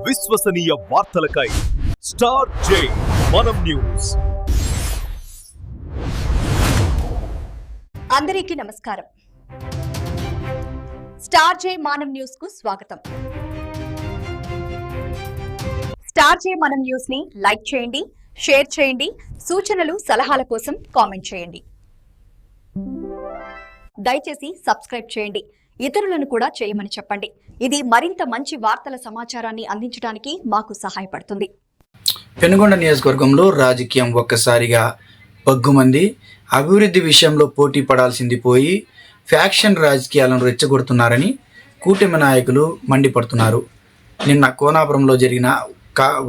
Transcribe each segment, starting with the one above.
విశ్వసనీయ వార్తలకై స్టార్ జే మనం న్యూస్. అందరికీ నమస్కారం. స్టార్ జే మనం న్యూస్ కు స్వాగతం. స్టార్ జే మనం న్యూస్ ని లైక్ చేయండి, షేర్ చేయండి, సూచనలు సలహాల కోసం కామెంట్ చేయండి. దయచేసి సబ్స్క్రైబ్ చేయండి, ఇతరులను కూడా చేయమని చెప్పండి. ఇది మరింత మంచి వార్తల సమాచారాన్ని అందించడానికి మాకు సహాయపడుతుంది. పెనుగొండ నియోజకవర్గంలో రాజకీయం ఒక్కసారిగా పగ్గుమంది. అభివృద్ధి విషయంలో పోటీ పడాల్సింది పోయి ఫ్యాక్షన్ రాజకీయాలను రెచ్చగొడుతున్నారని కూటమి నాయకులు మండిపడుతున్నారు. నిన్న కోనాపురంలో జరిగిన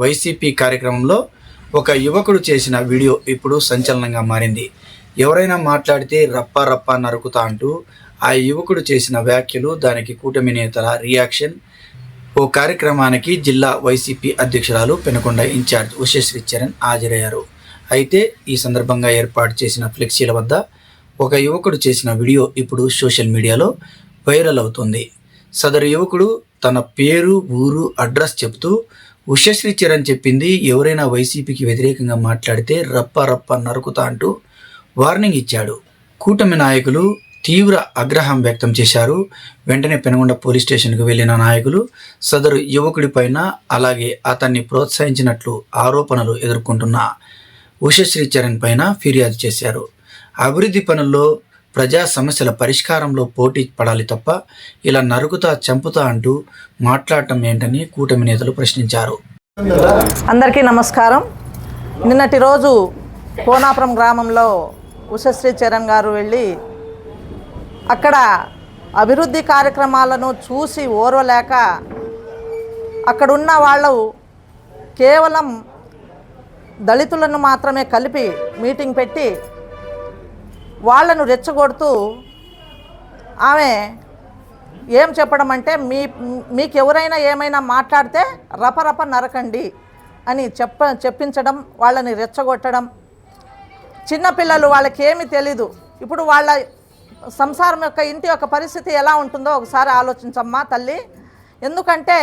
వైసీపీ కార్యక్రమంలో ఒక యువకుడు చేసిన వీడియో ఇప్పుడు సంచలనంగా మారింది. ఎవరైనా మాట్లాడితే రప్ప రప్ప నరుకుతా అంటూ ఆ యువకుడు చేసిన వ్యాఖ్యలు, దానికి కూటమి నేతల రియాక్షన్. ఓ కార్యక్రమానికి జిల్లా వైసీపీ అధ్యక్షురాలు పెనుకొండ ఇన్ఛార్జ్ ఉషశ్రీ చరణ్ హాజరయ్యారు. అయితే ఈ సందర్భంగా ఏర్పాటు చేసిన ఫ్లెక్సీల వద్ద ఒక యువకుడు చేసిన వీడియో ఇప్పుడు సోషల్ మీడియాలో వైరల్ అవుతుంది. సదరు యువకుడు తన పేరు, ఊరు, అడ్రస్ చెబుతూ ఉషశ్రీ చరణ్ చెప్పింది ఎవరైనా వైసీపీకి వ్యతిరేకంగా మాట్లాడితే రప్ప రప్ప నరుకుతా అంటూ వార్నింగ్ ఇచ్చాడు. కూటమి నాయకులు తీవ్ర ఆగ్రహం వ్యక్తం చేశారు. వెంటనే పెనుగొండ పోలీస్ స్టేషన్కు వెళ్లిన నాయకులు సదరు యువకుడిపైన, అలాగే అతన్ని ప్రోత్సహించినట్లు ఆరోపణలు ఎదుర్కొంటున్న ఉషశ్రీ చరణ్ పైన ఫిర్యాదు చేశారు. అభివృద్ధి పనుల్లో, ప్రజా సమస్యల పరిష్కారంలో పోటీ పడాలి తప్ప ఇలా నరుకుతా చంపుతా అంటూ మాట్లాడటం ఏంటని కూటమి నేతలు ప్రశ్నించారు. అందరికీ నమస్కారం. నిన్నటి రోజు కోనాపురం గ్రామంలో ఉషశ్రీ చరణ్ గారు వెళ్ళి అక్కడ అభివృద్ధి కార్యక్రమాలను చూసి ఓర్వలేక అక్కడున్న వాళ్ళు కేవలం దళితులను మాత్రమే కలిపి మీటింగ్ పెట్టి వాళ్ళను రెచ్చగొడుతూ ఆమె ఏం చెప్పడం అంటే మీకు ఎవరైనా ఏమైనా మాట్లాడితే రపరప నరకండి అని చెప్పించడం, వాళ్ళని రెచ్చగొట్టడం. చిన్నపిల్లలు, వాళ్ళకి ఏమీ తెలీదు. ఇప్పుడు వాళ్ళ సంసారం యొక్క ఇంటి యొక్క పరిస్థితి ఎలా ఉంటుందో ఒకసారి ఆలోచించమ్మా తల్లి. ఎందుకంటే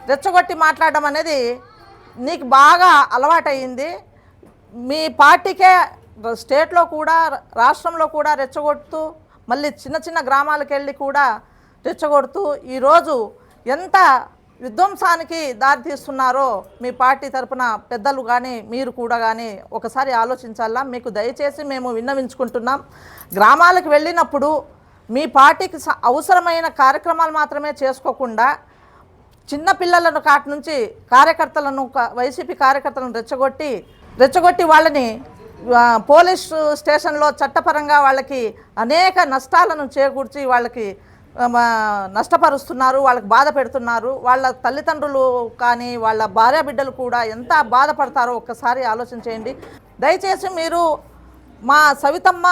రెచ్చగొట్టి మాట్లాడడం అనేది నీకు బాగా అలవాటయింది. మీ పార్టీకే స్టేట్లో కూడా, రాష్ట్రంలో కూడా రెచ్చగొడుతూ, మళ్ళీ చిన్న చిన్న గ్రామాలకు వెళ్ళి కూడా రెచ్చగొడుతూ ఈరోజు ఎంత విధ్వంసానికి దారితీస్తున్నారో మీ పార్టీ తరపున పెద్దలు కానీ మీరు కూడా కానీ ఒకసారి ఆలోచించాలా. మీకు దయచేసి మేము విన్నవించుకుంటున్నాం, గ్రామాలకు వెళ్ళినప్పుడు మీ పార్టీకి అవసరమైన కార్యక్రమాలు మాత్రమే చేసుకోకుండా చిన్నపిల్లలను కాటి నుంచి కార్యకర్తలను, వైసీపీ కార్యకర్తలను రెచ్చగొట్టి వాళ్ళని పోలీస్ స్టేషన్లో చట్టపరంగా వాళ్ళకి అనేక నష్టాలను చేకూర్చి వాళ్ళకి నష్టపరుస్తున్నారు, వాళ్ళకి బాధ పెడుతున్నారు. వాళ్ళ తల్లిదండ్రులు కానీ వాళ్ళ భార్య బిడ్డలు కూడా ఎంత బాధపడతారో ఒక్కసారి ఆలోచించేయండి. దయచేసి మీరు మా సవితమ్మ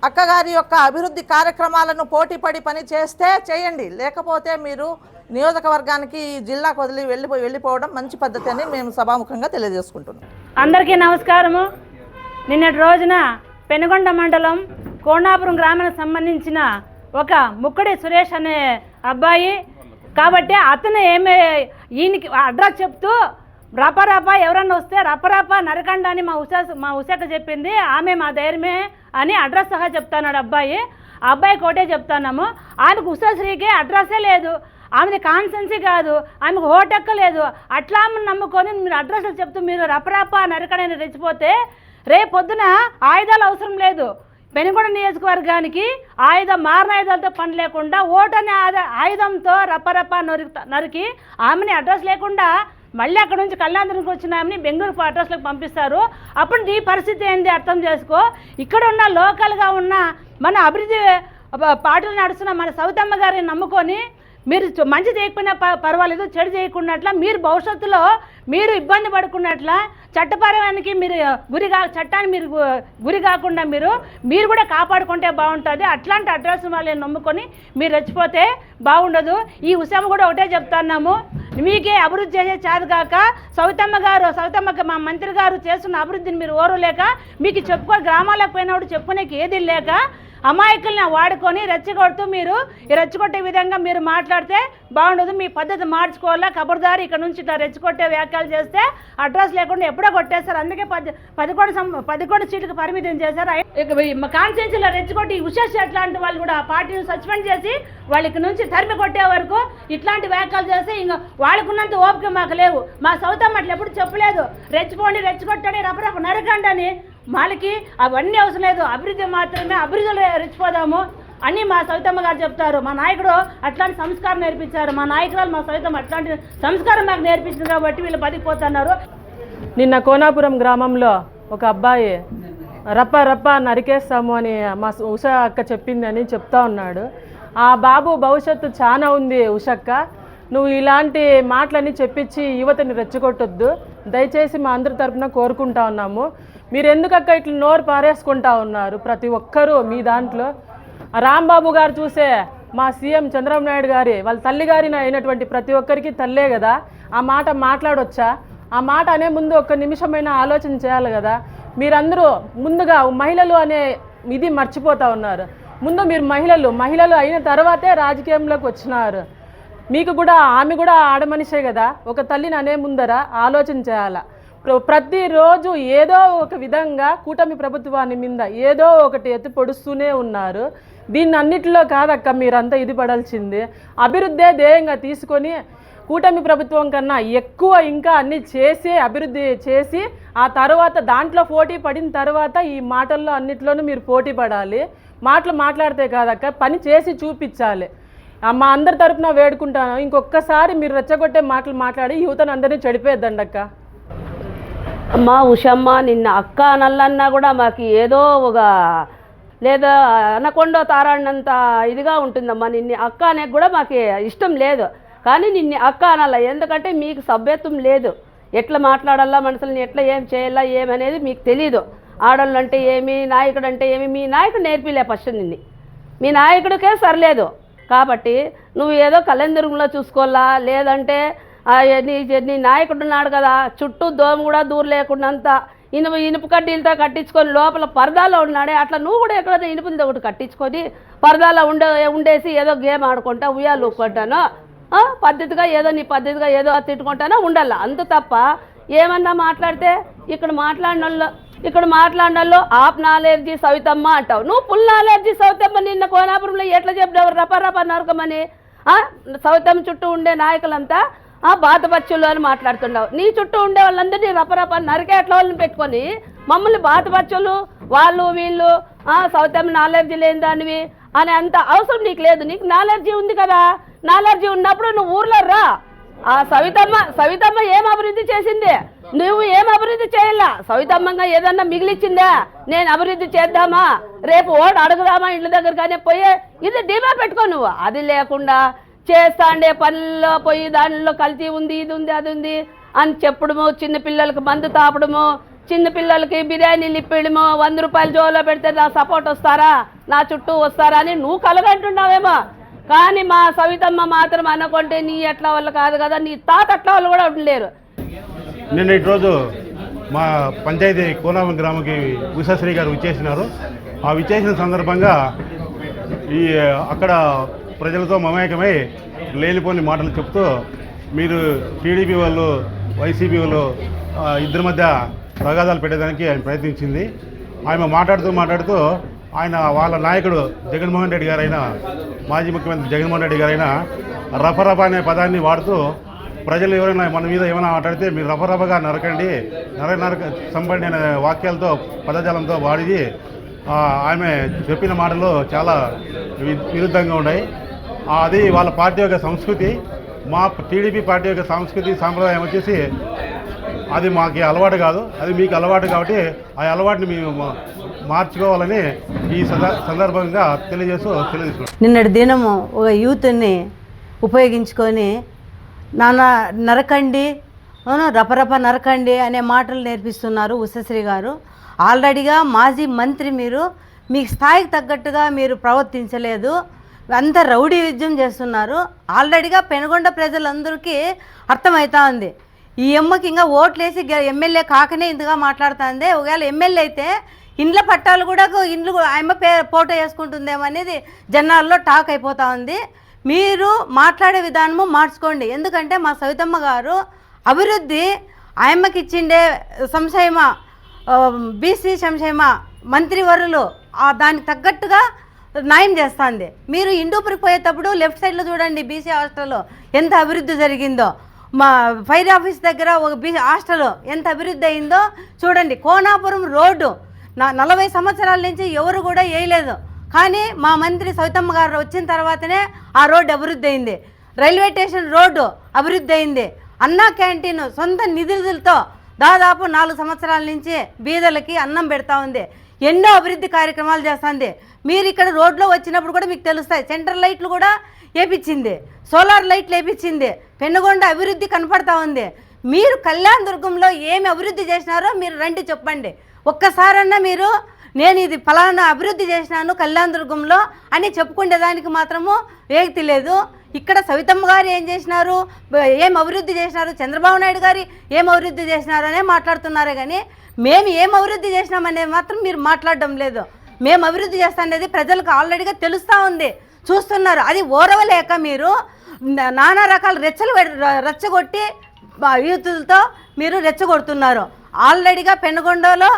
అక్కగారి యొక్క అభివృద్ధి కార్యక్రమాలను పోటీపడి పని చేస్తే చేయండి, లేకపోతే మీరు నియోజకవర్గానికి, జిల్లాకు వదిలి వెళ్ళిపోవడం మంచి పద్ధతి అని మేము సభాముఖంగా తెలియజేసుకుంటున్నాం. అందరికీ నమస్కారము. నిన్నటి రోజున పెనుగొండ మండలం కోనాపురం గ్రామానికి సంబంధించిన ఒక ముక్కడి సురేష్ అనే అబ్బాయి కాబట్టి అతను ఈయనకి అడ్రస్ చెప్తూ రపరప ఎవరన్నా వస్తే రపరప నరకండి అని మా ఉషాక చెప్పింది. ఆమె మా ధైర్యమే అని అడ్రస్ సహా చెప్తున్నాడు అబ్బాయి. ఆ అబ్బాయికి ఒకటే చెప్తున్నాము, ఆమెకు ఉషాశ్రీకి అడ్రస్సే లేదు, ఆమెది కాన్సెన్సీ కాదు, ఆమెకు హోటెక్క లేదు. అట్లా నమ్ముకొని మీరు అడ్రస్లు చెప్తూ మీరు రపరప నరకడని రెచ్చిపోతే రేపు పొద్దున ఆయుధాలు అవసరం లేదు. పెనుగొండ నియోజకవర్గానికి మారణాయుధాలతో పని లేకుండా ఓటనే ఆయుధంతో రప్పరప్ప నరికి ఆమెని అడ్రస్ లేకుండా మళ్ళీ అక్కడ నుంచి కళ్యాణానికి వచ్చిన ఆమెని బెంగళూరు అడ్రస్లకు పంపిస్తారు. అప్పుడు నీ పరిస్థితి ఏంది అర్థం చేసుకో. ఇక్కడ ఉన్న లోకల్గా ఉన్న మన అభివృద్ధి పార్టీలు నడుస్తున్న మన సవితమ్మ గారిని నమ్ముకొని మీరు మంచి చేయకపోయినా పర్వాలేదు, చెడు చేయకున్నట్ల, మీరు భవిష్యత్తులో మీరు ఇబ్బంది పడుకున్నట్ల, చట్టపరమానికి మీరు చట్టాన్ని మీరు గురి కాకుండా మీరు కూడా కాపాడుకుంటే బాగుంటుంది. అట్లాంటి అడ్రస్ వాళ్ళని నమ్ముకొని మీరు రెచ్చిపోతే బాగుండదు. ఈ విషయం కూడా ఒకటే చెప్తున్నాము, మీకే అభివృద్ధి చేసే చాలు కాక సవితమ్మకి మా మంత్రి గారు చేస్తున్న అభివృద్ధిని మీరు ఓరలేక, మీకు గ్రామాలకు పోయినప్పుడు చెప్పుకునేకి ఏది లేక అమాయకుల్ని వాడుకొని రెచ్చగొడుతూ మీరు రెచ్చగొట్టే విధంగా మీరు మాట్లాడితే బాగుండదు. మీ పద్ధతి మార్చుకోవాలా. ఖబర్దారి ఇక్కడ నుంచి ఇట్లా రెచ్చగొట్టే వ్యాఖ్యలు చేస్తే అడ్రస్ లేకుండా ఎప్పుడో కొట్టేస్తారు. అందుకే 11 సీట్లకు పరిమితం చేశారు. కాన్స్టిట్యూన్సీలో రెచ్చగొట్టి ఉషాష్ అట్లాంటి వాళ్ళు కూడా పార్టీని సస్పెండ్ చేసి వాళ్ళకి నుంచి తరిమి కొట్టే వరకు ఇట్లాంటి వ్యాఖ్యలు చేస్తే ఇంకా వాళ్ళకున్నంత ఓపిక మాకు లేవు. మా సౌతమ్మ అట్లా ఎప్పుడు చెప్పలేదు, రెచ్చగొట్టండి రపరప నరకండి అని. వాళ్ళకి అవన్నీ అవసరం లేదు, అభివృద్ధి మాత్రమే, అభివృద్ధిలో రెచ్చిపోదాము అని మా సవితమ్మ గారు చెప్తారు. మా నాయకుడు అట్లాంటి సంస్కారం నేర్పించారు, మా నాయకురాలు మా సవితమ్మ అట్లాంటి సంస్కారం మాకు నేర్పించింది కాబట్టి వీళ్ళు బతికిపోతున్నారు. నిన్న కోనాపురం గ్రామంలో ఒక అబ్బాయి రప్ప నరికేస్తాము అని మా ఉష అక్క చెప్పిందని చెప్తా ఉన్నాడు. ఆ బాబు భవిష్యత్తు చాలా ఉంది. ఉషక్క, నువ్వు ఇలాంటి మాటలన్నీ చెప్పించి యువతని రెచ్చగొట్టొద్దు, దయచేసి మా అందరి తరపున కోరుకుంటా ఉన్నాము. మీరు ఎందుకక్క ఇట్లా నోరు పారేసుకుంటా ఉన్నారు ప్రతి ఒక్కరూ మీ దాంట్లో? రాంబాబు గారు చూసే మా సీఎం చంద్రబాబు నాయుడు గారి వాళ్ళ తల్లి గారిన అయినటువంటి ప్రతి ఒక్కరికి తల్లే కదా. ఆ మాట మాట్లాడొచ్చా? ఆ మాట అనే ముందు ఒక్క నిమిషమైనా ఆలోచన చేయాలి కదా. మీరందరూ ముందుగా మహిళలు అనే ఇది మర్చిపోతూ ఉన్నారు. ముందు మీరు మహిళలు అయిన తర్వాతే రాజకీయంలోకి వచ్చినారు. మీకు కూడా ఆమె కూడా ఆడమనిషే కదా. ఒక తల్లిని అనే ముందర ఆలోచన చేయాల. ప్రతిరోజు ఏదో ఒక విధంగా కూటమి ప్రభుత్వాన్ని మీద ఏదో ఒకటి ఎత్తి పొడుస్తూనే ఉన్నారు. దీన్ని అన్నిటిలో కాదక్క మీరంతా ఇది పడాల్సింది. అభివృద్ధే ధ్యేయంగా తీసుకొని కూటమి ప్రభుత్వం కన్నా ఎక్కువ ఇంకా అన్ని చేసి అభివృద్ధి చేసి ఆ తర్వాత దాంట్లో పోటీ పడిన తర్వాత ఈ మాటల్లో అన్నిట్లోనూ మీరు పోటీ పడాలి. మాటలు మాట్లాడితే కాదక్క, పని చేసి చూపించాలి. మా అందరి తరపున వేడుకుంటాను, ఇంకొకసారి మీరు రెచ్చగొట్టే మాటలు మాట్లాడి యువతను అందరినీ చెడిపోద్దండి అక్క. అమ్మా ఉషమ్మ, నిన్న అక్క నల్లన్నా కూడా మాకు ఏదో ఒక లేదా అనకొండ తారాడినంత ఇదిగా ఉంటుందమ్మా. నిన్న అక్క అనేది కూడా మాకు ఇష్టం లేదు, కానీ నిన్న అక్క అనల్ల. ఎందుకంటే మీకు సభ్యత్వం లేదు. ఎట్లా మాట్లాడాలా, మనుషుల్ని ఎట్లా ఏం చేయాలా ఏమనేది మీకు తెలీదు. ఆడళ్ళు అంటే ఏమి, నాయకుడు అంటే ఏమి, మీ నాయకుడు నేర్పిలే ఫస్ట్ నిన్ను. మీ నాయకుడికే సరిలేదు కాబట్టి నువ్వు ఏదో కళ్యాణదుర్గంలో చూసుకోవాలా, లేదంటే నీ నాయకుడు ఉన్నాడు కదా చుట్టూ దోమ కూడా దూరం లేకుండా ఇనుపు కడ్డీలతో కట్టించుకొని లోపల పరదాలో ఉన్నాడే, అట్లా నువ్వు కూడా ఎక్కడైనా ఇనుపులతో ఒకటి కట్టించుకొని పరదాలో ఉండేసి ఏదో గేమ్ ఆడుకుంటా ఉయ్యాలు ఊక్కుంటానో పద్ధతిగా ఏదో నీ పద్ధతిగా ఏదో తిట్టుకుంటానో ఉండాల. అంత తప్ప ఏమన్నా మాట్లాడితే ఇక్కడ మాట్లాడినల్లో ఆప్ నాలెడ్జీ సవితమ్మ అంటావు. నువ్వు ఫుల్ నాలెడ్జీ సవితమ్మ. నిన్న కోనాపురంలో ఎట్లా చెప్పినావు రప నరకమని? సవితమ్మ చుట్టూ ఉండే నాయకులంతా బాధపచ్చులు అని మాట్లాడుతున్నావు. నీ చుట్టూ ఉండే వాళ్ళందరినీ రపరప నరికే అట్లా వాళ్ళని పెట్టుకొని మమ్మల్ని బాధపచ్చులు వాళ్ళు వీళ్ళు సవితమ్మ నాలెడ్జీ లేని దానివి అని అంత అవసరం నీకు లేదు. నీకు నాలెడ్జీ ఉంది కదా, నాలెడ్జీ ఉన్నప్పుడు నువ్వు ఊర్లో రా. ఆ సవితమ్మ ఏం అభివృద్ధి చేసింది? నువ్వు ఏం అభివృద్ధి చేయాలా? సవితమ్మంగా ఏదన్నా మిగిలిచ్చిందా? నేను అభివృద్ధి చేద్దామా, రేపు ఓటు అడుగుదామా ఇంటి దగ్గర కానీ పోయే ఇది ధీమా పెట్టుకో. నువ్వు అది లేకుండా చేస్తాండే పనుల్లో పోయి దానిలో కల్తీ ఉంది, ఇది ఉంది, అది ఉంది అని చెప్పడము, చిన్నపిల్లలకి మందు తాపడము, చిన్నపిల్లలకి బిర్యానీలు ఇప్పడము, 100 రూపాయలు జోలో పెడితే నా సపోర్ట్ వస్తారా, నా చుట్టూ వస్తారా అని నువ్వు కలగంటున్నావేమో. కానీ మా సవితమ్మ మాత్రం అనుకుంటే నీ ఎట్లా వాళ్ళు కాదు కదా, నీ తాత అట్లా వాళ్ళు కూడా ఉండలేరు. నిన్న రోజు మా పంచాయతీ కోనాపురం గ్రామంకి ఉషాశ్రీ గారు విచ్చేసినారు. ఆ విచ్చేసిన సందర్భంగా అక్కడ ప్రజలతో మమేకమై లేనిపోని మాటలు చెప్తూ మీరు టీడీపీ వాళ్ళు వైసీపీ వాళ్ళు ఇద్దరి మధ్య తగాదాలు పెట్టేదానికి ఆయన ప్రయత్నించింది. ఆమె మాట్లాడుతూ ఆయన వాళ్ళ నాయకుడు జగన్మోహన్ రెడ్డి గారైనా మాజీ ముఖ్యమంత్రి జగన్మోహన్ రెడ్డి గారైనా రఫరఫ అనే పదాన్ని వాడుతూ ప్రజలు ఎవరైనా మన మీద ఏమైనా మాట్లాడితే మీరు రఫరఫగా నరకండి, చంపండి అనే వాక్యాలతో పదజాలంతో వాడి ఆమె చెప్పిన మాటలు చాలా విరుద్ధంగా ఉన్నాయి. అది వాళ్ళ పార్టీ యొక్క సంస్కృతి. మా టీడీపీ పార్టీ యొక్క సంస్కృతి సాంప్రదాయం వచ్చేసి అది మాకు అలవాటు కాదు, అది మీకు అలవాటు కాబట్టి ఆ అలవాటుని మేము మార్చుకోవాలని ఈ సందర్భంగా తెలియజేస్తున్నాం. నిన్నటి దినము ఒక యూత్ని ఉపయోగించుకొని నరకండి, రపరప నరకండి అనే మాటలు నేర్పిస్తున్నారు ఉషశ్రీ గారు. ఆల్రెడీగా మాజీ మంత్రి మీరు, మీ స్థాయికి తగ్గట్టుగా మీరు ప్రవర్తించలేదు, అంత రౌడీ విద్యం చేస్తున్నారు. ఆల్రెడీగా పెనుగొండ ప్రజలందరికీ అర్థమవుతా ఉంది. ఈ అమ్మకి ఇంకా ఓట్లేసి ఎమ్మెల్యే కాకనే ఇంతగా మాట్లాడుతుంది. ఒకవేళ ఎమ్మెల్యే అయితే ఇండ్ల పట్టాలు కూడా ఇండ్లు ఆయమ్మ ఫోటో వేసుకుంటుందేమో అనేది జనాల్లో టాక్ అయిపోతా ఉంది. మీరు మాట్లాడే విధానము మార్చుకోండి. ఎందుకంటే మా సవితమ్మ గారు అభివృద్ధి ఆయమ్మకి ఇచ్చిండే సంక్షేమ బీసీ సంక్షేమ మంత్రివర్యులు దానికి తగ్గట్టుగా న్యాయం చేస్తుంది. మీరు ఇండూపురికి పోయేటప్పుడు లెఫ్ట్ సైడ్లో చూడండి బీసీ హాస్టల్లో ఎంత అభివృద్ధి జరిగిందో, మా ఫైర్ ఆఫీస్ దగ్గర ఒక బీసీ హాస్టల్ ఎంత అభివృద్ధి అయిందో చూడండి. కోనాపురం రోడ్డు 40 సంవత్సరాల నుంచి ఎవరు కూడా వేయలేదు, కానీ మా మంత్రి సవితమ్మ గారు వచ్చిన తర్వాతనే ఆ రోడ్డు అభివృద్ధి అయింది. రైల్వే స్టేషన్ రోడ్డు అభివృద్ధి అయింది. అన్నా క్యాంటీన్ సొంత నిధులతో దాదాపు 4 సంవత్సరాల నుంచి బీదలకి అన్నం పెడతా ఉంది. ఎన్నో అభివృద్ధి కార్యక్రమాలు చేస్తుంది. మీరు ఇక్కడ రోడ్లో వచ్చినప్పుడు కూడా మీకు తెలుస్తాయి. సెంట్రల్ లైట్లు కూడా వేపించింది, సోలార్ లైట్లు వేపించింది. పెనుగొండ అభివృద్ధి కనపడతా ఉంది. మీరు కళ్యాణ్ దుర్గంలో ఏమి అభివృద్ధి చేసినారో మీరు రండి చెప్పండి. ఒక్కసారన్నా మీరు నేను ఇది ఫలానా అభివృద్ధి చేసినాను కళ్యాణ్ దుర్గంలో అని చెప్పుకునేదానికి మాత్రము వేగతి లేదు. ఇక్కడ సవితమ్మ గారు ఏం చేసినారు, ఏం అభివృద్ధి చేసినారు, చంద్రబాబు నాయుడు గారు ఏం అభివృద్ధి చేసినారు అనే మాట్లాడుతున్నారే కానీ మేము ఏం అభివృద్ధి చేసినామనేది మాత్రం మీరు మాట్లాడడం లేదు. మేము అభివృద్ధి చేస్తానేది ప్రజలకు ఆల్రెడీగా తెలుస్తూ ఉంది, చూస్తున్నారు. అది ఓరవలేక మీరు నానా రకాల రెచ్చగొట్టి యూతులతో మీరు రెచ్చగొడుతున్నారు. ఆల్రెడీగా పెనుగొండలో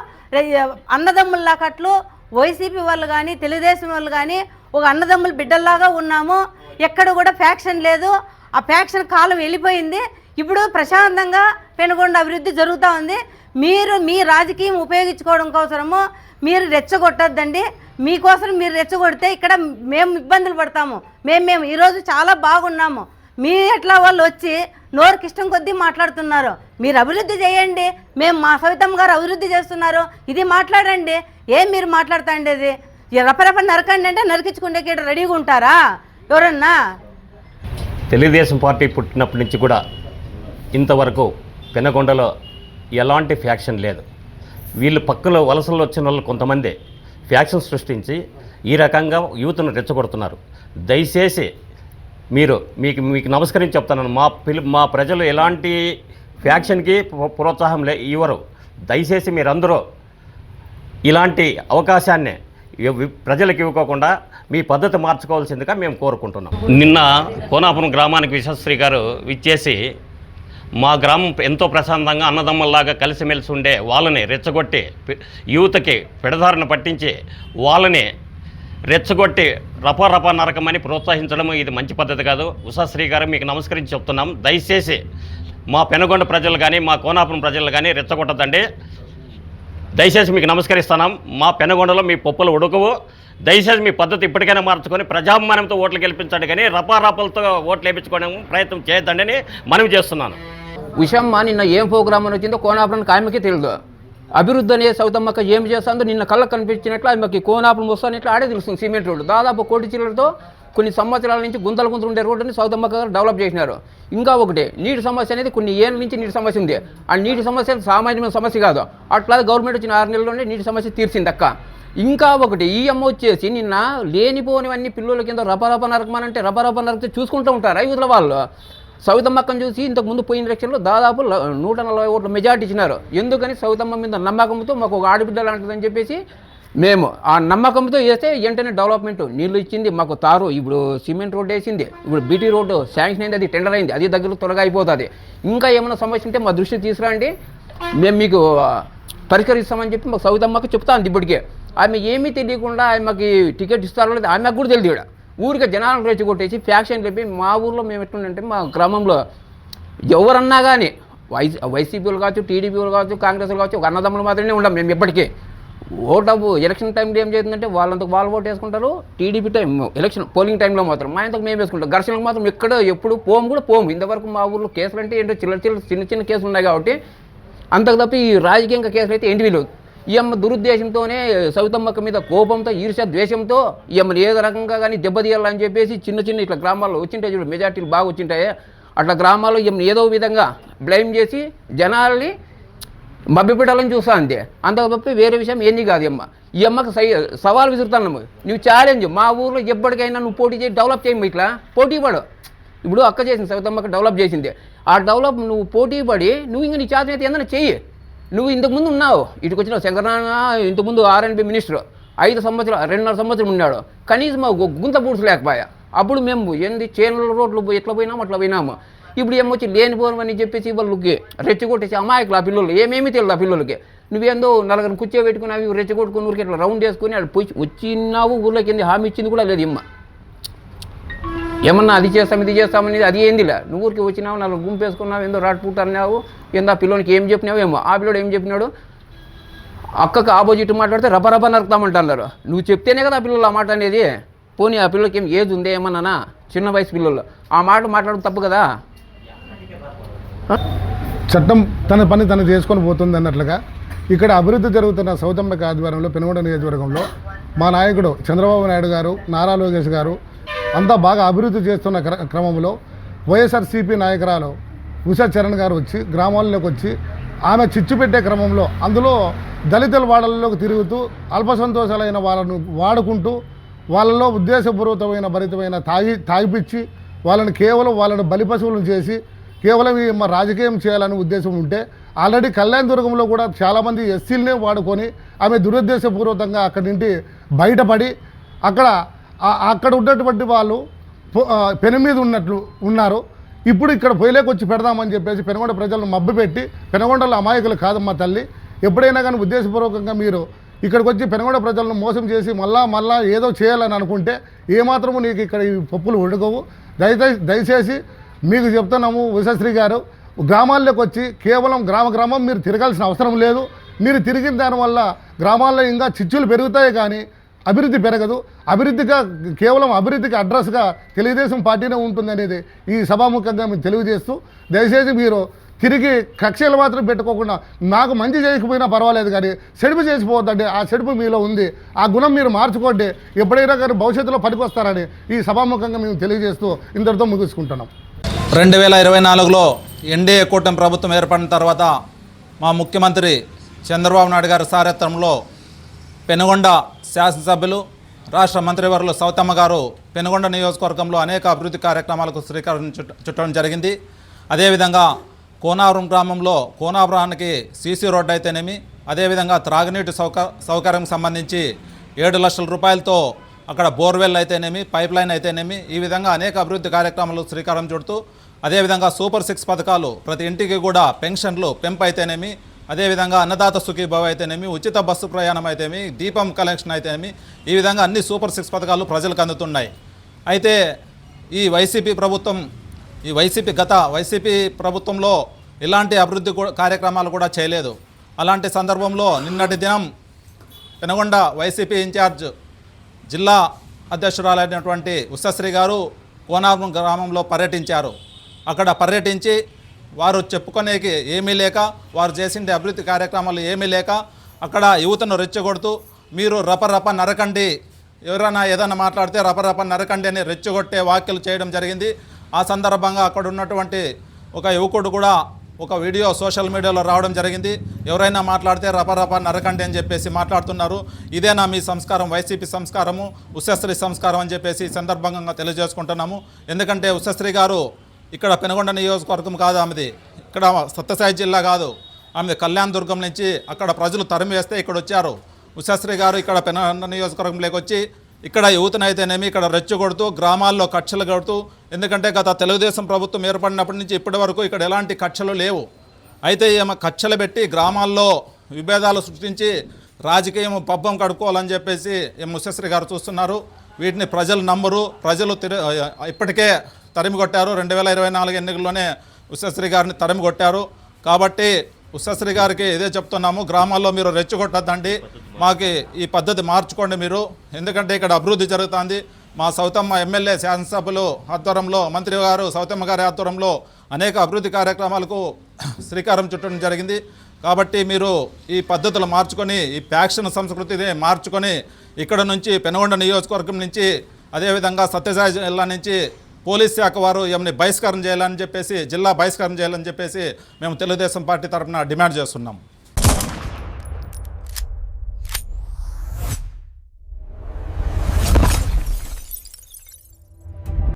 అన్నదమ్ముల్లాకట్లు వైసీపీ వాళ్ళు కానీ తెలుగుదేశం వాళ్ళు కానీ ఒక అన్నదమ్ముల బిడ్డల్లాగా ఉన్నాము. ఎక్కడ కూడా ఫ్యాక్షన్ లేదు. ఆ ఫ్యాక్షన్ కాలం వెళ్ళిపోయింది. ఇప్పుడు ప్రశాంతంగా పెనుగొండ అభివృద్ధి జరుగుతూ ఉంది. మీరు మీ రాజకీయం ఉపయోగించుకోవడం కోసము మీరు రెచ్చగొట్టద్దండి. మీకోసం మీరు రెచ్చగొడితే ఇక్కడ మేము ఇబ్బందులు పడతాము. మేము ఈరోజు చాలా బాగున్నాము. మీ ఎట్లా వాళ్ళు వచ్చి నోరుకి ఇష్టం కొద్దీ మాట్లాడుతున్నారు. మీరు అభివృద్ధి చేయండి, మేము మా సవితమ్మ గారు అభివృద్ధి చేస్తున్నారు ఇది మాట్లాడండి. ఏం మీరు మాట్లాడుతాండేది? రపరప నరకండి అంటే నరికించుకుంటే రెడీగా ఉంటారా ఎవరన్నా? తెలుగుదేశం పార్టీ పుట్టినప్పటి నుంచి కూడా ఇంతవరకు పెనుగొండలో ఎలాంటి ఫ్యాక్షన్ లేదు. వీళ్ళు పక్కలో వలసలు వచ్చిన వాళ్ళు కొంతమంది ఫ్యాక్షన్ సృష్టించి ఈ రకంగా యూత్ను రెచ్చగొడుతున్నారు. దయచేసి మీకు నమస్కరించి చెప్తాను, మా ప్రజలు ఎలాంటి ఫ్యాక్షన్కి ప్రోత్సాహం ఇవ్వరు. దయచేసి మీరందరూ ఇలాంటి అవకాశాన్ని ప్రజలకు ఇవ్వకోకుండా మీ పద్ధతి మార్చుకోవాల్సిందిగా మేము కోరుకుంటున్నాం. నిన్న కోనాపురం గ్రామానికి విశ్వశ్రీ గారు ఇచ్చేసి మా గ్రామం ఎంతో ప్రశాంతంగా అన్నదమ్మల్లాగా కలిసిమెలిసి ఉండే వాళ్ళని రెచ్చగొట్టి యూత్కి పెడదారిన పట్టించి వాళ్ళని రెచ్చగొట్టి రపా నరకమని ప్రోత్సహించడం ఇది మంచి పద్ధతి కాదు. ఉషాశ్రీ గారు మీకు నమస్కరించి చెప్తున్నాం. దయచేసి మా పెనుగొండ ప్రజలు కానీ మా కోనాపురం ప్రజలు కానీ రెచ్చగొట్టద్దండి. దయచేసి మీకు నమస్కరిస్తున్నాం. మా పెనుగొండలో మీ పప్పులు ఉడకవు. దయచేసి మీ పద్ధతి ఇప్పటికైనా మార్చుకొని ప్రజాభిమానంతో ఓట్లు గెలిపించండి, కానీ రపారపలతో ఓట్లు వేయించుకోవడం ప్రయత్నం చేయొద్దండి అని మనవి చేస్తున్నాను. ఉషమ్మ నిన్న ఏం ప్రోగ్రామ్ అని వచ్చిందో కోనాపురానికి ఆమెకి తెలియదు. అభివృద్ధి అనే సౌతమ్మక్క ఏం చేస్తుందో నిన్న కళ్ళకు కనిపించినట్లు ఆమెకి కోనాపురం వస్తానట్లు ఆడే తెలుస్తుంది. సిమెంట్ రోడ్డు దాదాపు 1 కోటి చిల్లరతో కొన్ని సంవత్సరాల నుంచి గుంతలు ఉండే రోడ్డుని సౌతమ్మక్క గారు డెవలప్ చేసినారు. ఇంకా ఒకటి నీటి సమస్య అనేది కొన్ని ఏళ్ళ నుంచి నీటి సమస్య ఉంది. ఆ నీటి సమస్య సామాన్యమైన సమస్య కాదు. అట్లా గవర్నమెంట్ వచ్చిన 6 నెలల్లోనే నీటి సమస్య తీర్చింది అక్క. ఇంకా ఒకటి ఈ అమ్మ వచ్చేసి నిన్న లేనిపోనివన్నీ పిల్లల కింద రపరప నరకమనంటే రపరప నరకితే చూసుకుంటూ ఉంటారు యువతల వాళ్ళు. సవితమ్మక్కను చూసి ఇంతకుముందు పోయిన ఎలక్షన్లో దాదాపు 140 ఓట్ల మెజార్టీ ఇచ్చినారు. ఎందుకని సవితమ్మ మీద నమ్మకంతో మాకు ఒక ఆడబిడ్డ లాంటిదని చెప్పేసి మేము ఆ నమ్మకంతో వేస్తే వెంటనే డెవలప్మెంట్ నీళ్ళు ఇచ్చింది, మాకు తారు, ఇప్పుడు సిమెంట్ రోడ్డు వేసింది, ఇప్పుడు బీటీ రోడ్డు శాంక్షన్ అయింది, అది టెండర్ అయింది, అది దగ్గర త్వరగా అయిపోతుంది. ఇంకా ఏమైనా సమస్య ఉంటే మా దృష్టికి తీసుకురండి, మేము మీకు పరిష్కరిస్తామని చెప్పి మాకు సవితమ్మకు చెప్తాను. ఇప్పటికే ఆమె ఏమీ తెలియకుండా ఆమెకి టికెట్ ఇస్తారో లేదు ఆమెకు కూడా తెలియదు. ఇక్కడ ఊరికే జనాలను రెచ్చగొట్టేసి ఫ్యాక్షన్ చెప్పి మా ఊర్లో మేము ఎట్లుందంటే మా గ్రామంలో ఎవరన్నా కానీ వైసీపీలు కావచ్చు, టీడీపీలు కావచ్చు, కాంగ్రెస్లు కావచ్చు, ఒక అన్నదమ్ములు మాత్రమే ఉండం. మేము ఎప్పటికీ ఓటు ఎలక్షన్ టైంలో ఏం చేస్తుందంటే వాళ్ళంతకు వాళ్ళు ఓటు వేసుకుంటారు. టీడీపీ టైం ఎలక్షన్ పోలింగ్ టైంలో మాత్రం మా ఇంతకు మేము వేసుకుంటాం. ఘర్షణకు మాత్రం ఎప్పుడు పోము. ఇంతవరకు మా ఊర్లో కేసులు అంటే ఏంటో చిన్న కేసులు ఉన్నాయి కాబట్టి అంతకు తప్ప ఈ రాజకీయంగా కేసులు అయితే ఏంటి వీళ్ళు. ఈ అమ్మ దురుద్దేశంతోనే సవితమ్మక్క మీద కోపంతో ఈర్ష్య ద్వేషంతో ఈ అమ్మని ఏదో రకంగా కానీ దెబ్బతీయాలని చెప్పేసి చిన్న ఇట్లా గ్రామాల్లో వచ్చింటాయి చూడు, మెజార్టీలు బాగా వచ్చింటాయి. అట్లా గ్రామాల్లో ఈ అమ్మని ఏదో విధంగా బ్లేమ్ చేసి జనాల్ని మభ్యపెట్టాలని చూస్తా అంతే. అంతకు తప్ప వేరే విషయం ఏంది కాదు. ఈ అమ్మకు సవాల్ విసురుతాను, నువ్వు ఛాలెంజ్ మా ఊర్లో ఎప్పటికైనా నువ్వు పోటీ చేసి డెవలప్ చేయము, ఇట్లా పోటీ పడు. ఇప్పుడు అక్క చేసింది సవితమ్మక్క డెవలప్ చేసింది, ఆ డెవలప్ నువ్వు పోటీ పడి నువ్వు ఇంకా నీ చేతనైతే ఏదైనా చెయ్యి. నువ్వు ఇంతకుముందు ఉన్నావు, ఇటుకు వచ్చినావు. శంకరనారాయణ ఇంతకుముందు R&B మినిస్టర్ 5 సంవత్సరాలు 2.5 సంవత్సరం ఉన్నాడు. కనీసం గుంత పూడ్చలేకపోయా. అప్పుడు మేము ఏంది చేనుల రోడ్లు ఎట్లా పోయినాము అట్లా పోయినాము. ఇప్పుడు ఏమొచ్చి లేనిపోవని చెప్పేసి వాళ్ళకి రెచ్చగొట్టేసి అమాయకులు ఆ పిల్లలు ఏమేమి తెలియదు ఆ పిల్లలకి. నువ్వేందో 4 కూర్చోబెట్టుకుని అవి రెచ్చగొట్టుకుని ఊరికి ఇట్లా రౌండ్ వేసుకుని అక్కడ పోయి వచ్చినావు. ఊర్లోకి ఏంది హామీ ఇచ్చింది కూడా లేదు ఏమన్నా అది చేస్తాం ఇది చేస్తామనేది అది ఏందిలే. నువ్వు ఊరికి వచ్చినావు 4 గుంపు వేసుకున్నావు, ఏందో రాట్పూట అన్నావు, ఏందో ఆ పిల్లోనికి ఏం చెప్పినావు ఏమో. ఆ పిల్లోడు ఏం చెప్పినాడు, అక్కకు ఆపోజిట్ మాట్లాడితే రపరప నరుకుతామంటున్నారు. నువ్వు చెప్తేనే కదా ఆ పిల్లలు ఆ మాట అనేది. పోనీ ఆ పిల్లలకి ఏం ఏజ్ ఉందే ఏమన్నానా, చిన్న వయసు పిల్లలు ఆ మాట మాట్లాడడం తప్పు కదా. చట్టం తన పని తను చేసుకొని పోతుంది అన్నట్లుగా ఇక్కడ అభివృద్ధి జరుగుతున్న సౌతమ్మక ఆధ్వర్యంలో పెనుగొండ నియోజకవర్గంలో మా నాయకుడు చంద్రబాబు నాయుడు గారు, నారా లోకేష్ గారు అంతా బాగా అభివృద్ధి చేస్తున్న క్రమంలో వైఎస్ఆర్సీపీ నాయకురాలు ఉషా చరణ్ గారు వచ్చి గ్రామాల్లోకి వచ్చి ఆమె చిచ్చు పెట్టే క్రమంలో అందులో దళితుల వాడలలోకి తిరుగుతూ అల్ప సంతోషాలైన వాళ్ళను వాడుకుంటూ వాళ్ళలో ఉద్దేశపూర్వకమైన భరితమైన తాగిపిచ్చి వాళ్ళని కేవలం వాళ్ళని బలిపశువులను చేసి కేవలం ఈ రాజకీయం చేయాలని ఉద్దేశం ఉంటే ఆల్రెడీ కళ్యాణదుర్గంలో కూడా చాలామంది ఎస్సీలనే వాడుకొని ఆమె దురుద్దేశపూర్వకంగా అక్కడి నుండి బయటపడి అక్కడ ఉన్నటువంటి వాళ్ళు పెను మీద ఉన్నారు. ఇప్పుడు ఇక్కడ పొయ్యిలోకి పెడదామని చెప్పేసి పెనుగొండ ప్రజలను మభ్యపెట్టి, పెనుగొండలో అమాయకులు కాదమ్మా తల్లి, ఎప్పుడైనా కానీ ఉద్దేశపూర్వకంగా మీరు ఇక్కడికి వచ్చి పెనుగొండ ప్రజలను మోసం చేసి మళ్ళా ఏదో చేయాలని అనుకుంటే ఏమాత్రము నీకు ఇక్కడ ఈ పప్పులు ఉడకవు. దయచేసి మీకు చెప్తున్నాము, ఉషశ్రీ గారు గ్రామాల్లోకి వచ్చి కేవలం గ్రామం మీరు తిరగాల్సిన అవసరం లేదు. మీరు తిరిగిన దానివల్ల గ్రామాల్లో ఇంకా చిచ్చులు పెరుగుతాయి కానీ అభివృద్ధి పెరగదు. కేవలం అభివృద్ధికి అడ్రస్గా తెలుగుదేశం పార్టీనే ఉంటుందనేది ఈ సభాముఖంగా మీరు తెలియజేస్తూ, దయచేసి మీరు తిరిగి కక్షలు మాత్రం పెట్టుకోకుండా నాకు మంచి చేయకపోయినా పర్వాలేదు కానీ సెడుపు చేసిపోవద్దండి. ఆ సెడుపు మీలో ఉంది, ఆ గుణం మీరు మార్చుకోండి. ఎప్పుడైనా కానీ భవిష్యత్తులో పనికొస్తారని ఈ సభాముఖంగా మేము తెలియజేస్తూ ఇంతటితో ముగించుకుంటున్నాం. 2024లో ఎన్డీఏ కూటమి ప్రభుత్వం ఏర్పడిన తర్వాత మా ముఖ్యమంత్రి చంద్రబాబు నాయుడు గారి సారథ్యంలో పెనుగొండ శాసనసభ్యులు రాష్ట్ర మంత్రివర్యులు సౌతమ్మ గారు పెనుగొండ నియోజకవర్గంలో అనేక అభివృద్ధి కార్యక్రమాలకు శ్రీకారం చుట్టడం జరిగింది. అదేవిధంగా కోనాపురం గ్రామంలో కోనాపురానికి సీసీ రోడ్డు అయితేనేమి, అదేవిధంగా త్రాగునీటి సౌకర్యం సంబంధించి 7 లక్షల రూపాయలతో అక్కడ బోర్వెల్ అయితేనేమి, పైప్ లైన్ అయితేనేమి, ఈ విధంగా అనేక అభివృద్ధి కార్యక్రమాలు శ్రీకారం చుడుతూ, అదేవిధంగా సూపర్ 6 పథకాలు ప్రతి ఇంటికి కూడా పెన్షన్లు పెంపు అయితేనేమి, అదేవిధంగా అన్నదాత సుఖీభవ అయితేనేమి, ఉచిత బస్సు ప్రయాణం అయితేనేమి, దీపం కలెక్షన్ అయితేనేమి, ఈ విధంగా అన్ని సూపర్ 6 పథకాలు ప్రజలకు అందుతున్నాయి. అయితే ఈ వైసీపీ ప్రభుత్వంలో ఇలాంటి అభివృద్ధి కార్యక్రమాలు కూడా చేయలేదు. అలాంటి సందర్భంలో నిన్నటి దినం పెనుగొండ వైసీపీ ఇన్ఛార్జ్ జిల్లా అధ్యక్షురాలైనటువంటి ఉషశ్రీ గారు కోనాపురం గ్రామంలో పర్యటించారు. అక్కడ పర్యటించి వారు చెప్పుకునేకి ఏమీ లేక, వారు చేసిన అభివృద్ధి కార్యక్రమాలు ఏమీ లేక అక్కడ యువతను రెచ్చగొడుతూ మీరు రపరప నరకండి, ఎవరైనా ఏదైనా మాట్లాడితే రపరప నరకండి అని రెచ్చగొట్టే వ్యాఖ్యలు చేయడం జరిగింది. ఆ సందర్భంగా అక్కడ ఉన్నటువంటి ఒక యువకుడు కూడా ఒక వీడియో సోషల్ మీడియాలో రావడం జరిగింది. ఎవరైనా మాట్లాడితే రపరప నరకండి అని చెప్పేసి మాట్లాడుతున్నారు. ఇదేనా మీ సంస్కారం, వైసీపీ సంస్కారము, ఉషశ్రీ సంస్కారం అని చెప్పేసి ఈ సందర్భంగా తెలియజేసుకుంటున్నాము. ఎందుకంటే ఉషశ్రీ గారు ఇక్కడ పెనుగొండ నియోజకవర్గం కాదు, ఆమెది ఇక్కడ సత్యసాయి జిల్లా కాదు, ఆమె కళ్యాణదుర్గం నుంచి అక్కడ ప్రజలు తరిమి వేస్తే ఇక్కడ వచ్చారు. ఉషశ్రీ గారు ఇక్కడ పెనుగొండ నియోజకవర్గంలోకి వచ్చి ఇక్కడ యువతనైతేనేమి ఇక్కడ రెచ్చగొడుతూ గ్రామాల్లో కక్షలు కడుతూ, ఎందుకంటే గత తెలుగుదేశం ప్రభుత్వం ఏర్పడినప్పటి నుంచి ఇప్పటి వరకు ఇక్కడ ఎలాంటి కక్షలు లేవు. అయితే ఏమో కక్షలు పెట్టి గ్రామాల్లో విభేదాలు సృష్టించి రాజకీయం పబ్బం కడుక్కోవాలని చెప్పేసి ఉషశ్రీ గారు చూస్తున్నారు. వీటిని ప్రజలు నమ్మరు. ప్రజలు ఇప్పటికే తరిమి కొట్టారు. 2024 ఎన్నికల్లోనే ఉషశ్రీ గారిని తరిమి కొట్టారు. కాబట్టి ఉషశ్రీ గారికి ఇదే చెప్తున్నాము, గ్రామాల్లో మీరు రెచ్చగొట్టద్దండి, మాకు ఈ పద్ధతి మార్చుకోండి మీరు. ఎందుకంటే ఇక్కడ అభివృద్ధి జరుగుతుంది. మా సౌతమ్మ ఎమ్మెల్యే శాసనసభ్యులు ఆధ్వర్యంలో, మంత్రి గారు సౌతమ్మ గారి ఆధ్వర్యంలో అనేక అభివృద్ధి కార్యక్రమాలకు శ్రీకారం చుట్టడం జరిగింది. కాబట్టి మీరు ఈ పద్ధతులు మార్చుకొని, ఈ ఫ్యాక్షన్ సంస్కృతిని మార్చుకొని ఇక్కడ నుంచి పెనుగొండ నియోజకవర్గం నుంచి, అదేవిధంగా సత్యసాయి జిల్లా నుంచి పోలీస్ శాఖ వారు ఏమని బహిష్కారం చేయాలని చెప్పేసి, జిల్లా బహిష్కారం చేయాలని చెప్పేసి మేము తెలుగుదేశం పార్టీ తరఫున డిమాండ్ చేస్తున్నాం.